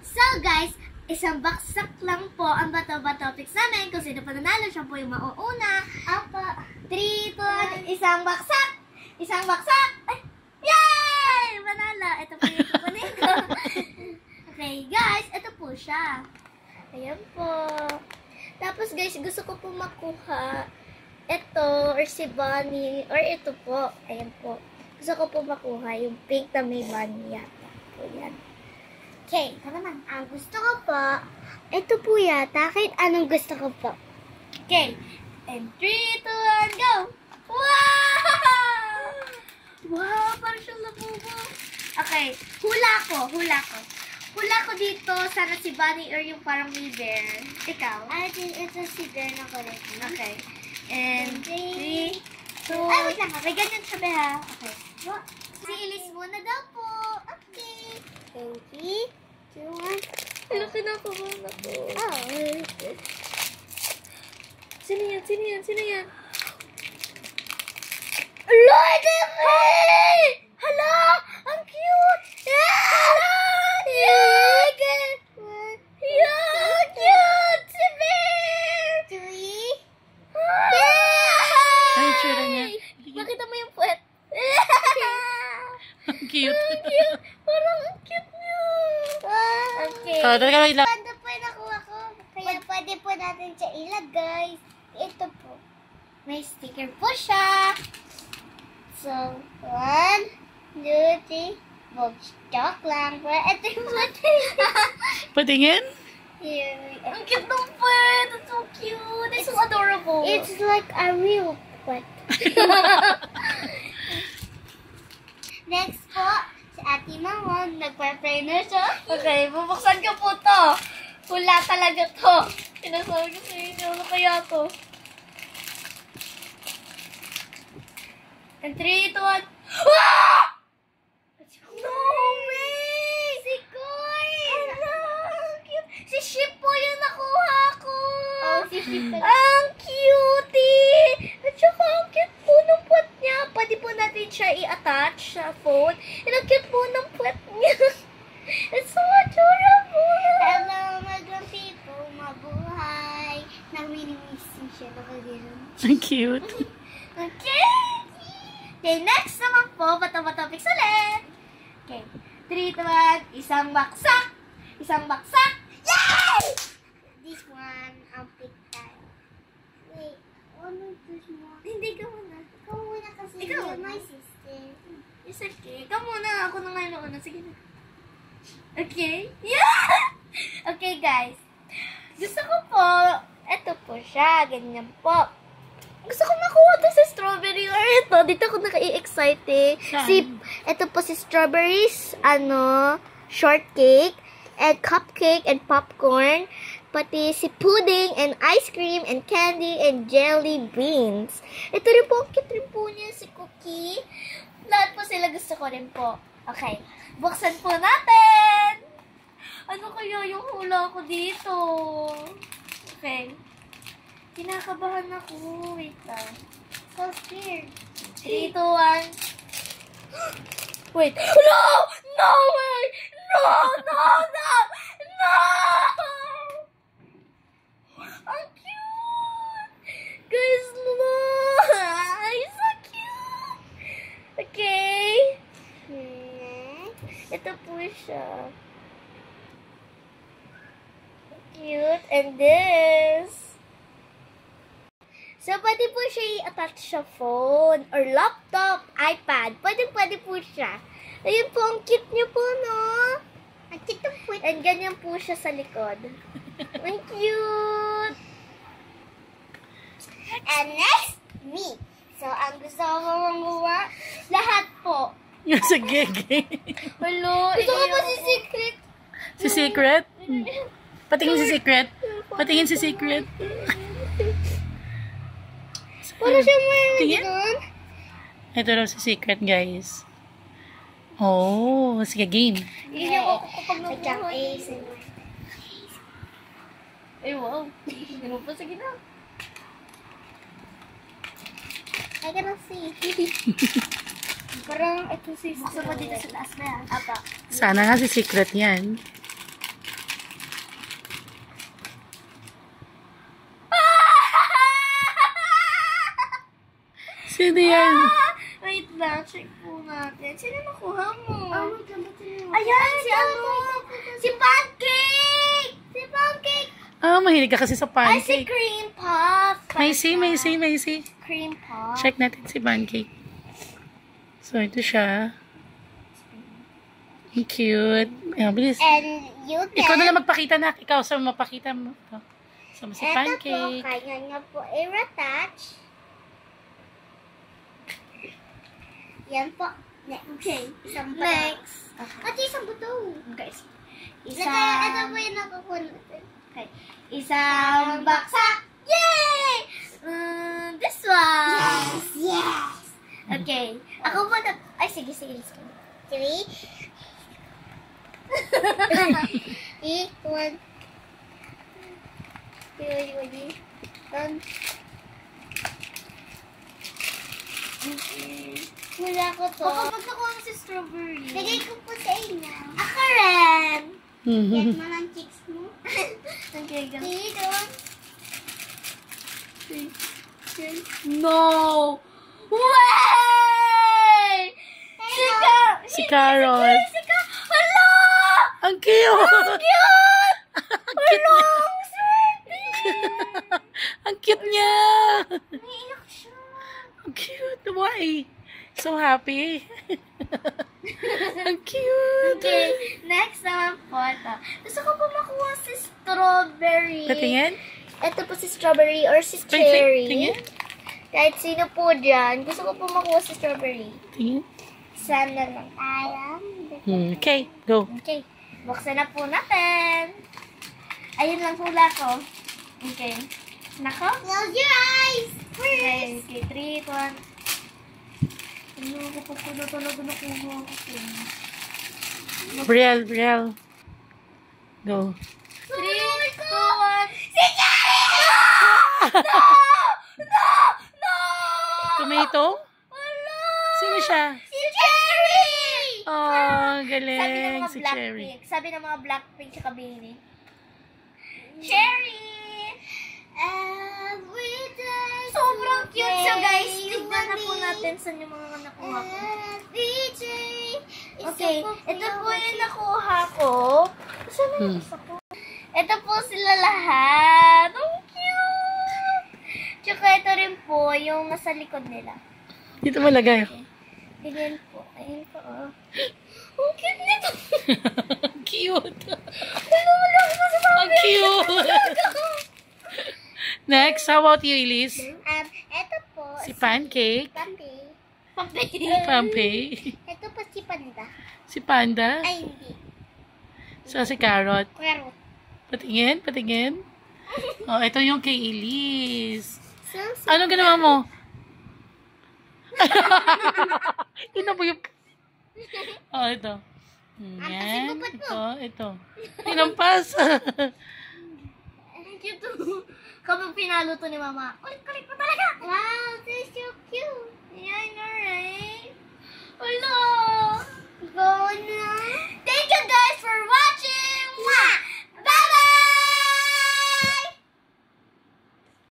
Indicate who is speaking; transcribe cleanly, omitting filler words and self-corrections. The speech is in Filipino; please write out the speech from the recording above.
Speaker 1: So guys, isang baksak lang po ang bato-bato topics namin. Kung sino pa nanalo, siya po yung mauuna. Apa. 3, 2, 1, isang baksak! Isang baksak! Ay! Yay! Manalo! Ito po yung kukunin ko. Okay guys, ito po siya. Ayan po. Tapos guys, gusto ko po makuha ito, or si Bunny, or ito po. Ayan po. Gusto ko po makuha yung pink na may bunny yata. Po yan. Okay, ito naman. Ang gusto ko po, ito po yata. Kahit anong gusto ko po. Okay. And 3, 2, 1, go! Wow! Wow, parang siyang labubo. Okay, hula ko. Hula ko dito, sana si Bunny or yung parang may bear. Ikaw? I think ito si bear na ko rin. Okay. And 3, 2, ay, wait lang. May ganyan siya ba ha? Okay. Si Elise muna daw po. Okay. 3, 2, 1. Ano kinakabahan ako? Oh. Sino yan? Lord of me! Hala! Ang cute! Hala! Cute! Cute! Si Bear! 3.
Speaker 2: Ay, tsura niya.
Speaker 1: Makita mo yung puwet.
Speaker 2: Ang cute.
Speaker 1: Ang cute. Parang ang cute niya. Okay.
Speaker 2: Oh, talaga lang.
Speaker 1: Panda po yung nakuha ko. Kaya pwede po natin siya ilagay. Ito po. May sticker po siya. So, 1, 2, 3. Box stock lang. Ito yung puwet.
Speaker 2: Patingin?
Speaker 1: Here. Ang cute ng puwet. It's so cute. It's so adorable. It's like a real puwet. Next po, si Ate Mamon, nagpa-pray na siya. Okay, bubuksan ko po to. Hula talaga to. Pinasabi ko sa inyo, ano kaya to? And 3, 2, 1. Ah! No way! Si Coin! Cute. Si Ship po yung nakuha ko. Oh, si Ship. Ang cutie! At saka ang cute po ng puwet niya. Pwede po natin siya i-attach sa phone. And ang cute po ng puwet niya. It's so adorable! Hello, mga people. Mabuhay. Namini-miss siya.
Speaker 2: Ang cute.
Speaker 1: Okay! Okay, next naman po, bato-bato-pics ulit. Okay, 3, 2, 1, isang baksak! Isang baksak! Yay! This one, ang pick tayo. Wait, ano this one? Hindi, ka muna. Ikaw muna kasi you're my sister. It's okay. Ikaw muna, ako na ngayon una. Sige na. Okay? Yeah! Okay, guys. Gusto ko po, eto po siya, ganyan po. Gusto ko makuha to sa strawberry or ito. Dito ako naka-i-excite eh. Ito po si strawberries, shortcake, and cupcake, and popcorn. Pati si pudding, and ice cream, and candy, and jelly beans. Ito rin po, ang cute rin po niya, si Cookie. Lahat po sila gusto ko rin po. Okay, buksan po natin! Ano kaya yung hula ko dito? Okay. Kinakabahan ako. Wait lang. So scared. 3, 2, 1. Wait. No! No way! No! No! No! No! Ang cute! Guys, look! It's so cute! Okay. Ito po siya. Cute. And this. So, pwede po siya i-attach sa phone or laptop, iPad. Pwede po siya. Ayun po, ang cute niya po, no? Ang cute ng puwet. And ganyan po siya sa likod. Ang cute! And next, me. So, ang gusto ko magawa, lahat po.
Speaker 2: Yung sa gege.
Speaker 1: Hello, gusto ko po si Secret.
Speaker 2: Si Secret? Patingin si Secret. Patingin si Secret.
Speaker 1: Wala siya may
Speaker 2: Tingin?
Speaker 1: doon.
Speaker 2: Ito daw si Secret, guys. Oh, sige, game.
Speaker 1: Yun yung kapag nabuhay. Ay, wow. Ganun po, sige na. I cannot see. Parang ito si... Buksan mo dito sa taas na yan. Apa.
Speaker 2: Sana nga si Secret yan. Sino yan?
Speaker 1: Wait lang, check po natin. Sino nakuha mo? Ayan, si ano? Si Pancake! Si Pancake!
Speaker 2: Ah, mahilig ka kasi sa
Speaker 1: Ay, si
Speaker 2: pancake.
Speaker 1: Cream Puff!
Speaker 2: Macy.
Speaker 1: Cream Puff.
Speaker 2: Check natin si pancake. So, ito siya. Ang cute. Ayan, bilis.
Speaker 1: And you
Speaker 2: Ikaw na lang magpakita na. Ikaw sa mapakita mo. Ito. So, si
Speaker 1: Ito po,
Speaker 2: pancake.
Speaker 1: kanya nga po i-retouch. Yan po. Okay. Isang buto. Next. At isang buto. Okay. Ito po yung nakukuha natin. Okay. Isang baksak. Yay! This one. Yes. Okay. Ako po na... Ay, sige. Let's go. 3. One. Done. Wala ko to. Kapag nakuha mo si strawberry. Lagay ko po sa inyo. Ako rin. Get mo ng chicks mo. Okay, go. No! Way!
Speaker 2: Si Carrot.
Speaker 1: Hala!
Speaker 2: Ang cute!
Speaker 1: Ang cute!
Speaker 2: Hala! Ang cute niya!
Speaker 1: Naiiyak siya.
Speaker 2: Ang cute. Why? So happy. Ang cute.
Speaker 1: Okay, next naman po ito. Gusto ko po makuha si strawberry.
Speaker 2: Patingin?
Speaker 1: Ito po si strawberry or si
Speaker 2: Wait,
Speaker 1: cherry.
Speaker 2: tingin.
Speaker 1: Kahit sino po dyan. Gusto ko po makuha si strawberry.
Speaker 2: Tingin.
Speaker 1: Sana lang. Ayan.
Speaker 2: Okay, go.
Speaker 1: Okay. Buksan na po natin. Ayun lang hula ko. Okay. Nako. Close your eyes. Okay, 3, 2, 1. Ano ko po talaga nakuha ko.
Speaker 2: Brielle. Go.
Speaker 1: 3, 2, 1. Si Cherry! No!
Speaker 2: Tomato?
Speaker 1: Wala!
Speaker 2: Sino siya?
Speaker 1: Si Cherry!
Speaker 2: Oh,
Speaker 1: Sabi ng
Speaker 2: galing.
Speaker 1: mga
Speaker 2: Si
Speaker 1: Blackpink.
Speaker 2: Cherry.
Speaker 1: Sabi ng mga Blackpink sa kabini. Cherry! Sobrang cute siya, guys. Tignan na po natin saan yung mga nakuha ko. Okay, ito po yung nakuha ko. Saan na yung isa ko? Ito po sila lahat. Ang cute! Tsaka ito rin po yung nasa likod nila.
Speaker 2: Dito malagay.
Speaker 1: Tignan po. Ayun po, oh. Ang cute nito!
Speaker 2: Cute.
Speaker 1: Wala ko sa
Speaker 2: Ang cute. Next, how about you, Elise?
Speaker 1: Ito po.
Speaker 2: Si Pancake.
Speaker 1: Pampay. Ito po si Panda.
Speaker 2: Si Panda.
Speaker 1: Ay, hindi.
Speaker 2: So, si Carrot.
Speaker 1: Carrot.
Speaker 2: Patingin. Oh, ito yung kay Elise. Ano ginawa mo? Ito po yung... Oh, ito. Yan. Ito. Tinampas.
Speaker 1: Ang cute. Kapag pinalo to ni Mama, kulit-kulit mo talaga. Wow, si